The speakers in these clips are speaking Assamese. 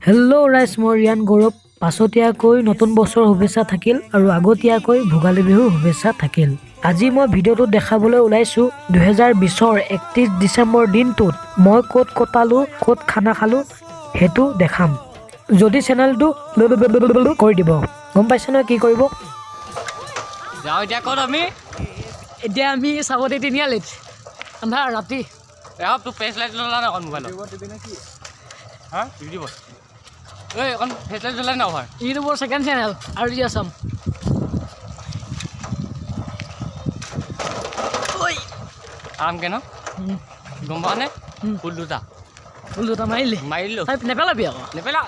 হেল্ল' ৰাইজ, মই ৰিয়ান গৌৰৱ। পাছতীয়াকৈ নতুন বছৰৰ শুভেচ্ছা থাকিল আৰু আগতীয়াকৈ ভোগালী বিহুৰ শুভেচ্ছা থাকিল। আজি মই ভিডিঅ'টোত দেখাবলৈ ওলাইছোঁ 2020ৰ 31 ডিচেম্বৰ দিনটোত মই ক'ত কটালোঁ, ক'ত খানা খালোঁ সেইটো দেখাম। যদি চেনেলটো কৰি দিব, গম পাইছে নহয় কি কৰিব। যাওঁ এতিয়া ক'ত আমি চাবতে তিনিআলিত আন্ধাৰ ৰাতি। তোৰ ফেচ লাইট জ্বলা নাই অকণ মোবাইলত হা দিব এই অকণ ফেচ লাইট জ্বলাই নাও হয় ইউটিউবৰ ছেকেণ্ড চেনেল আৰু যি আছাম। আৰামকে ন গম পাওঁ নে ফুল দুটা মাৰিলোঁ নেপেলাবি আকৌ নেপেলা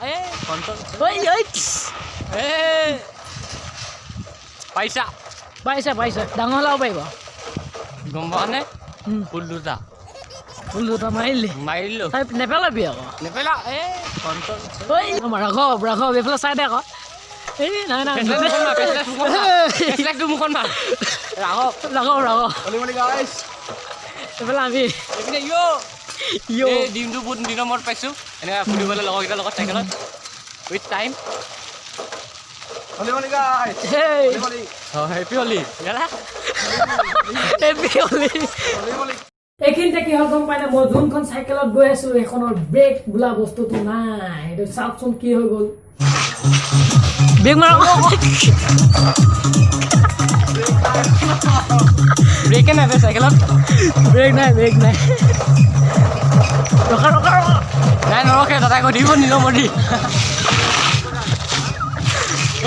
পাইছা ডাঙৰ হ'লে পাৰিব। গম পাওঁ নে ফুল দুটা মাৰিলোঁ নেপেলাবি আকৌ নেপেলা ৰাঘৱ এইফালে চাই দে আকৌ। এই নাই মুখখন ভাল ৰাঘৱ এইফালে আমি দিনটো বহুত দিনৰ মূৰত পাইছোঁ এনেকৈ ফুৰিবলৈ লগৰকেইটাৰ লগত চাইকেলত উইথ টাইম। এইখিনিতে কি হ'ল গম পাই না, মই যোনখন চাইকেলত গৈ আছো সেইখনৰ ব্ৰেক বোলা বস্তুটো নাই। এইটো চাওকচোন কি হৈ গ'ল। ব্ৰেক মাৰা ব্ৰেকে নাই চাইকেলত ব্ৰেক নাই ৰখা নাই নৰখে দাদাই কৈ দিব নিজৰ মৰি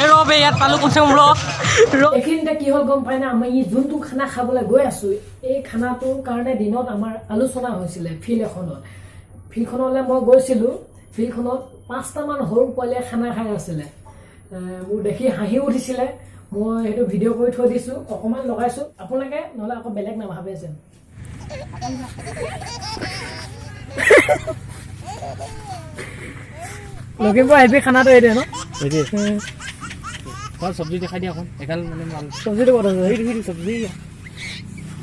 এই ৰে ইয়াত পালোঁ কমচে কম এইখিনিতে কি হ'ল গম পাই না, আমি যোনটো খানা খাবলৈ গৈ আছো এই খানাটোৰ কাৰণে দিনত আমাৰ আলোচনা হৈছিলে ফিল্ডখনলৈ মই গৈছিলোঁ। ফিল্ডখনত 5টামান সৰু পোৱালীয়ে খানা খাই আছিলে। মোৰ দেখি হাঁহি উঠিছিলে। মই সেইটো ভিডিঅ' কৰি থৈ দিছোঁ, অকণমান লগাইছোঁ। আপোনালোকে নহ'লে আকৌ বেলেগ নাভাবে যেন। লখিমপুৰ আহিবি খানাটো এইটোৱে ন চব্জি দেখাই দিয়া এখন এগাল মানে মাল চব্জিটো ক'ত আছে? সেইটো চব্জি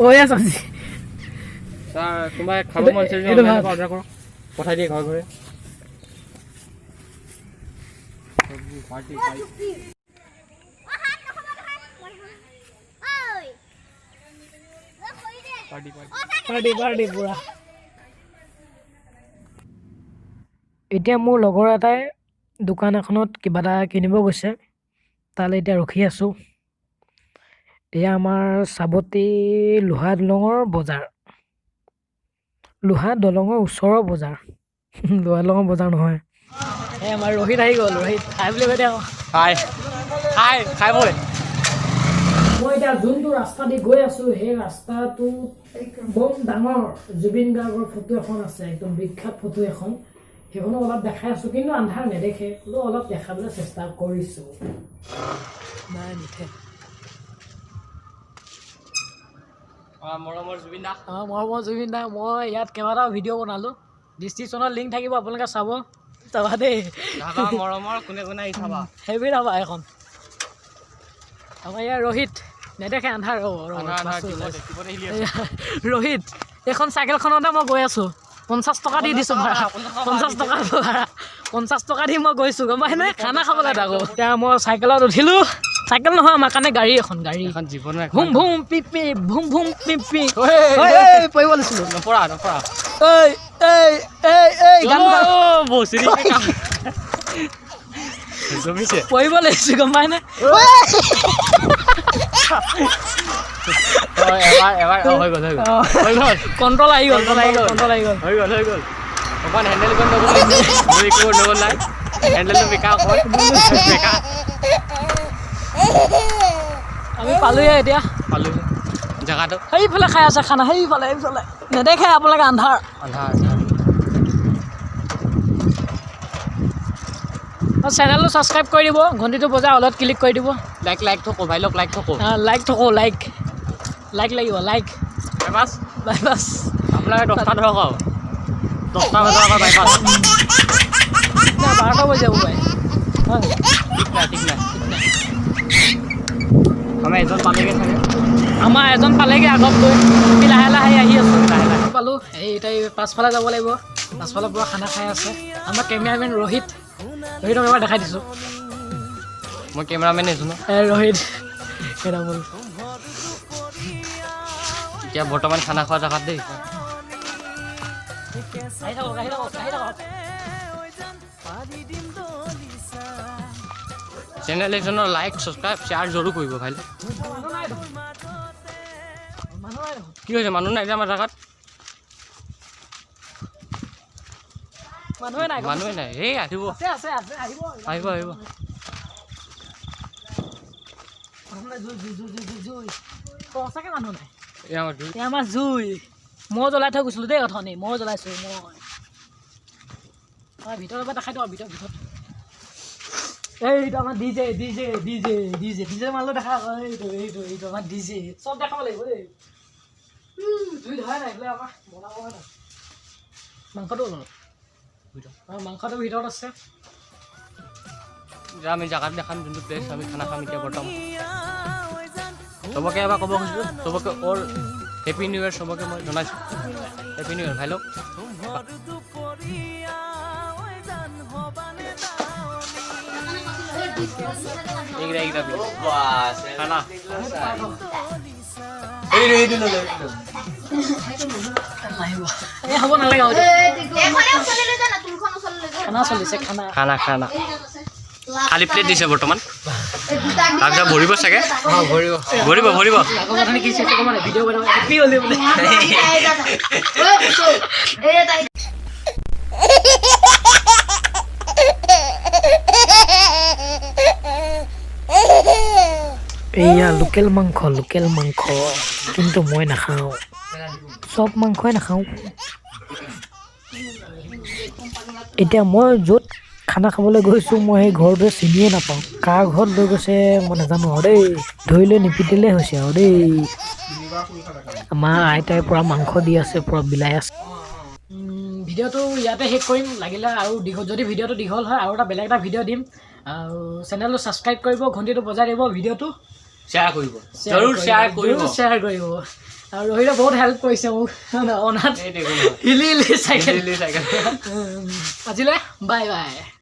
এয়া চব্জি কোনোবাই খাব মন আছে অৰ্ডাৰ কৰক, পঠাই দিয়ে ঘৰে ঘৰে। পাৰ্টি পুৰা। এতিয়া মোৰ লগৰ এটাই দোকান এখনত কিবা এটা কিনিব গৈছে, তালৈ এতিয়া ৰখি আছোঁ। এয়া আমাৰ চাবতি লোহা দলঙৰ বজাৰ, লোহা দলঙৰ ওচৰৰ বজাৰ, লোহা দলঙৰ বজাৰ নহয়। এই আমাৰ ৰোহিত আহি গ'ল। ৰোহিত খাই বুলি কৈ দে আকৌ। খাই বৈ মই এতিয়া যোনটো ৰাস্তা দি গৈ আছোঁ সেই ৰাস্তাটো একদম ডাঙৰ জুবিন গাৰ্গৰ ফটো এখন আছে, একদম বিখ্যাত ফটো এখন। সেইখনো অলপ দেখাই আছোঁ, কিন্তু আন্ধাৰ নেদেখে, হ'লেও অলপ দেখাবলৈ চেষ্টা কৰিছোঁ। নাই নুঠে মৰমৰ জুবিন দা, মই ইয়াত কেইবাটাও ভিডিঅ' বনালোঁ। ডিছক্ৰিপশ্যনত লিংক থাকিব, আপোনালোকে চাব দেই। মৰমৰ কোনে কোনে আহি চাবা সেইবুলি চাবা এখন। আমাৰ ইয়াৰ ৰোহিত নেদেখে, আন্ধাৰ ৰোহিত এইখন চাইকেলখনতে মই গৈ আছোঁ। 50 টকা দি দিছোঁ ভাড়া, 50 টকা দি মই গৈছোঁ গম পাইনে খানা খাবলৈ। তাকো এতিয়া মই চাইকেলত উঠিলোঁ। চাইকেল নহয়, আমাৰ কাৰণে গাড়ী এখন ভুম ভুম পিপি পৰিব লৈছিলোঁ। নপৰা পৰিব লাগিছোঁ গম পাইনে। কণ্ট্ৰল আহি গ'ল অকণ হেণ্ডেল কৰি নগ'ল নাই হেণ্ডেলটো বেকা আমি পালোঁহে এতিয়া জেগাটো। সেইফালে খাই আছে খানা, সেইফালে নেদেখে আপোনালোকে, আন্ধাৰ। চেনেলটো ছাবস্ক্ৰাইব কৰি দিব, ঘণ্টিটো বজাই অলপ ক্লিক কৰি দিব। লাইক থকো ভাই লাইক থকো লাইক লাগিব বাছ আপোনালোকে 10টা ধৰক আৰু 10টা বজাৰ আগত বাইপাছ 12টা বাজি যাব পাৰে। ঠিক নাই আমাৰ এজন পালেগৈ চাগে। আমাৰ এজন পালেগৈ আগত গৈ, আমি লাহে লাহে আহি আছোঁ। পালোঁ এই এতিয়া পাছফালে যাব লাগিব। পাছফালৰ পৰা খানা খাই আছে আমাৰ কেমেৰামেন ৰোহিত। ৰোহিতক এবাৰ দেখাই দিছোঁ মই কেমেৰামেন আছোঁ ন ৰোহিত এটা বল এতিয়া বৰ্তমান খানা খোৱা জেগাত দেই চেনেল এজনৰ লাইক ছাবস্ক্ৰাইব শ্বেয়াৰ জৰুৰ কৰিব ভাই কি হৈছে মানুহ নাই যে আমাৰ জেগাত মানুহে নাই এই আহিব আহিব সঁচাকে মানুহ নাই এই আমাৰ আমাৰ জুই মই জ্বলাই থৈ গৈছিলোঁ দেই অথনি মই জ্বলাইছোঁ মই ভিতৰৰ পৰা দেখাই দিওঁ ভিতৰত এইটো আমাৰ ডিজে মাৰিলেও দেখা এইটো আমাৰ ডিজে চব দেখাব লাগিব দেই জুই ধৰাই নাই এইফালে আমাৰ বনাব হয় নাই মাংসটো মাংসটো ভিতৰত আছে আমি জেগাত দেখাম যোনটো প্লেচ আমি খানা খাম এতিয়া বৰ্তমান চবকে এবাৰ ক'ব খুজিছোঁ চবকে অল হেপী নিউ ইয়েৰ চবকে মই জনাইছোঁ হেপী নিউ ইয়েৰ ভাই লওক খানা হ'ব নালাগে খানা চলিছে খানা খালী প্লেট দিছে বৰ্তমান তাৰপিছত ভৰিব চাগে ভৰিব ভিডিঅ' বনাব হেপী হ'লে বোলে এয়া লোকেল মাংস কিন্তু মই নাখাওঁ চব মাংসই নাখাওঁ এতিয়া মই য'ত খানা খাবলৈ গৈছোঁ মই সেই ঘৰটোৱে চিনিয়ে নাপাওঁ কাৰ ঘৰত লৈ গৈছে মই নাজানো আৰু দেই ধৰি লৈ নিপিটিলে হৈছে আৰু দেই আমাৰ আইতাই পূৰা মাংস দি আছে পূৰা বিলাই আছে ভিডিঅ'টো ইয়াতে শেষ কৰিম লাগিলে আৰু যদি ভিডিঅ'টো দীঘল হয় আৰু বেলেগ এটা ভিডিঅ' দিম আৰু চেনেলটো ছাবস্ক্ৰাইব কৰিব ঘণ্টিটো বজাই দিব ভিডিঅ'টো শ্বেয়াৰ কৰিব আৰু ৰোহিতে বহুত হেল্প কৰিছে মোক অনাত হিলি চাইকেল আজিলৈ বাই